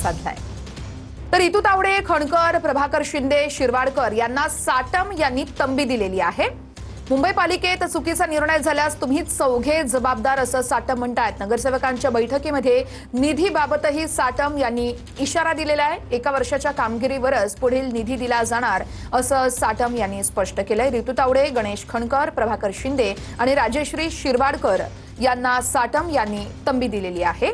साधलाय। तर रितू तावडे, खणकर, प्रभाकर शिंदे, शिरवाडकर यांना साटम यांनी तंबी दिलेली आहे। मुंबई पालिकेत चुकीचा निर्णय झाल्यास तुम्ही चौघे जबाबदार असं साटम म्हणतात। नगरसेवकांच्या बैठकीमध्ये निधीबाबतही साटम यांनी इशारा दिलेला आहे। 1 वर्षाच्या कामगिरीवरच पुढील निधी दिला जाणार असं साटम यांनी स्पष्ट केलंय। रितू तावडे, गणेश खणकर, प्रभाकर शिंदे आणि राजेश्री शिरवाडकर यांना साटम यांनी तंबी दिलेली आहे।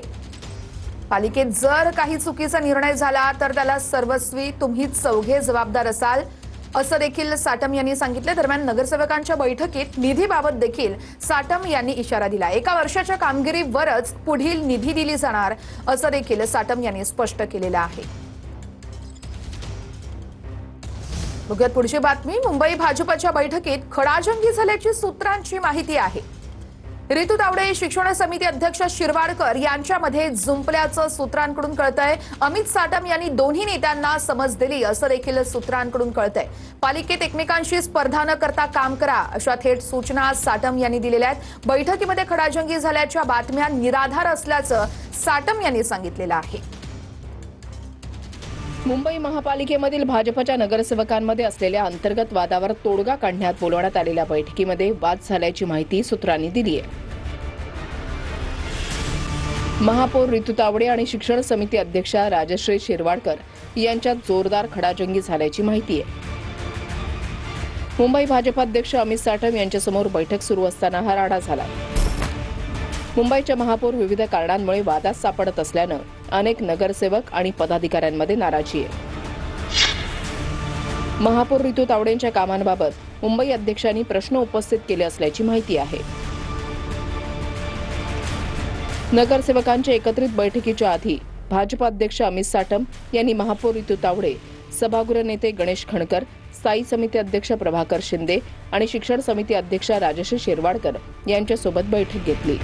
पालिकेत जर काही चुकीचा निर्णय झाला तर त्याला सर्वस्वी तुम्ही चौघे जबाबदार असाल असं देखील साटम यांनी सांगितले। दरम्यान नगरसेवकांच्या बैठकीत निधीबाबत देखील साटम यांनी इशारा दिला। 1 वर्षाच्या कामगिरीवरच पुढील निधी दिली जाणार असं देखील साटम यांनी स्पष्ट केलेलं आहे। बघूयात पुढची बातमी। मुंबई भाजपच्या बैठकीत खडाजंगी झाल्याची सूत्रांची माहिती आहे। रितू तावडे, शिक्षण समिती अध्यक्ष शिरवाडकर यांच्यामध्ये जुंपल्याचं सूत्रांकडून कळतंय। अमित साटम यांनी दोन्ही नेत्यांना समज दिली असं देखील सूत्रांकडून कळतंय। पालिकेत एकमेकांशी स्पर्धा न करता काम करा अशा थेट सूचना साटम यांनी दिलेल्या आहेत। बैठकीमध्ये खडाजंगी झाल्याच्या बातम्या निराधार असल्याचं साटम यांनी सांगितलेलं आहे। मुंबई महापालिकेमधील भाजपच्या नगरसेवकांमध्ये असलेल्या अंतर्गत वादावर तोडगा काढण्यात बोलवण्यात आलेल्या बैठकीमध्ये वाद झाल्याची माहिती सूत्रांनी दिली आहे। महापौर रितू तावडे आणि शिक्षण समिती अध्यक्षा राजश्री शिरवाडकर यांच्यात जोरदार खडाजंगी झाल्याची माहिती आहे। मुंबई भाजप अध्यक्ष अमित साटम यांच्यासमोर बैठक सुरू असताना हा राडा झाला। मुंबईच्या महापौर विविध कारणांमुळे वादात सापडत असल्यानं अनेक नगरसेवक आणि पदाधिकाऱ्यांमध्ये नाराजी आहे। महापौर रितू तावडेंच्या कामांबाबत मुंबई अध्यक्षांनी प्रश्न उपस्थित केले असल्याची माहिती आहे। नगरसेवकांच्या एकत्रित बैठकीच्या आधी भाजप अध्यक्ष अमित साटम यांनी महापौर रितू तावडे, सभागृह नेते गणेश खणकर, स्थायी समिती अध्यक्ष प्रभाकर शिंदे आणि शिक्षण समिती अध्यक्षा राजश्री शिरवाडकर यांच्यासोबत बैठक घेतली।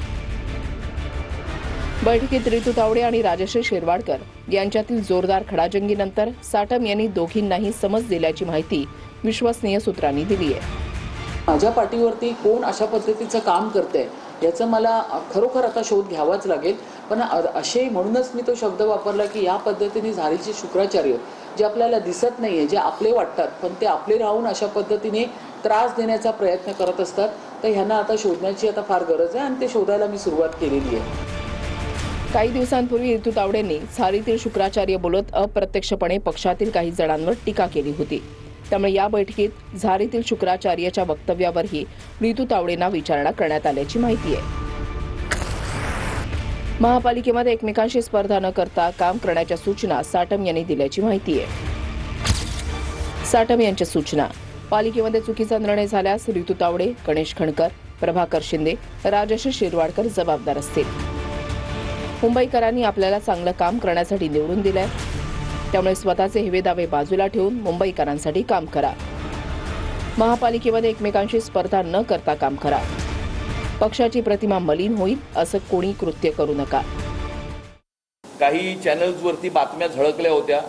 बैठकीत रितू तावडे आणि राजश्री शिरवाडकर यांच्यातील जोरदार खडाजंगीनंतर साटम यांनी दोघींनाही समज दिल्याची माहिती विश्वसनीय सूत्रांनी दिली आहे। माझ्या पाठीवरती कोण अशा पद्धतीचं काम करतंय याचं मला खरोखर आता शोध घ्यावाच लागेल। पण असे म्हणूनच मी तो शब्द वापरला की या पद्धतीने झालेचे शुक्राचार्य जे आपल्याला दिसत नाहीये, जे आपले वाटतात पण ते आपले राहून अशा पद्धतीने त्रास देण्याचा प्रयत्न करत असतात, तर ह्यांना आता शोधण्याची आता फार गरज आहे आणि ते शोधायला मी सुरुवात केलेली आहे। काही दिवसांपूर्वी रितू तावडेंनी झारीतील शुक्राचार्य बोलत अप्रत्यक्षपणे पक्षातील काही जणांवर टीका केली होती। त्यामुळे या बैठकीत झारीतील शुक्राचार्याच्या वक्तव्यावरही रितू तावडेंना विचारणा करण्यात आल्याची माहिती आहे। महापालिकेमध्ये एकमेकांशी स्पर्धा न करता काम करण्याच्या सूचना साटम यांनी दिल्याची माहिती आहे। साटम यांच्या सूचना: पालिकेमध्ये चुकीचा निर्णय झाल्यास रितू तावडे, गणेश खणकर, प्रभाकर शिंदे, राजश्री शिरवाडकर जबाबदार असतील। मुंबईकरांनी आपल्याला चांगलं काम करण्यासाठी निवडून दिलंय, त्यामुळे स्वतःचे हेवेदावे बाजूला ठेवून मुंबईकरांसाठी काम करा। महापालिकेमध्ये एकमेकांशी स्पर्धा न करता काम करा। पक्षाची प्रतिमा मलिन होईल असं कोणी कृत्य करू नका। काही चॅनल्सवरती बातम्या झळकल्या होत्या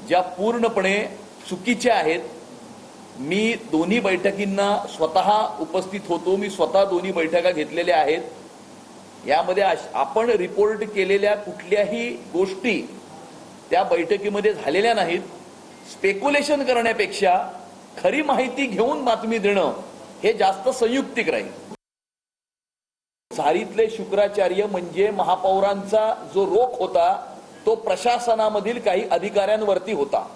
ज्या पूर्णपणे चुकीच्या आहेत। मी दोन्ही बैठकींना स्वतः उपस्थित होतो, मी स्वतः दोन्ही बैठका घेतलेल्या आहेत। यामध्ये आपण रिपोर्ट केलेल्या कुठल्याही गोष्टी त्या बैठकीमध्ये झालेल्या नाहीत। स्पेक्युलेशन करण्यापेक्षा खरी माहिती घेऊन बातमी देणं हे जास्त संयुक्तिक राहील। झारीतले शुक्राचार्य म्हणजे महापौरांचा जो रोख होता तो प्रशासनामधील काही अधिकाऱ्यांवरती होता।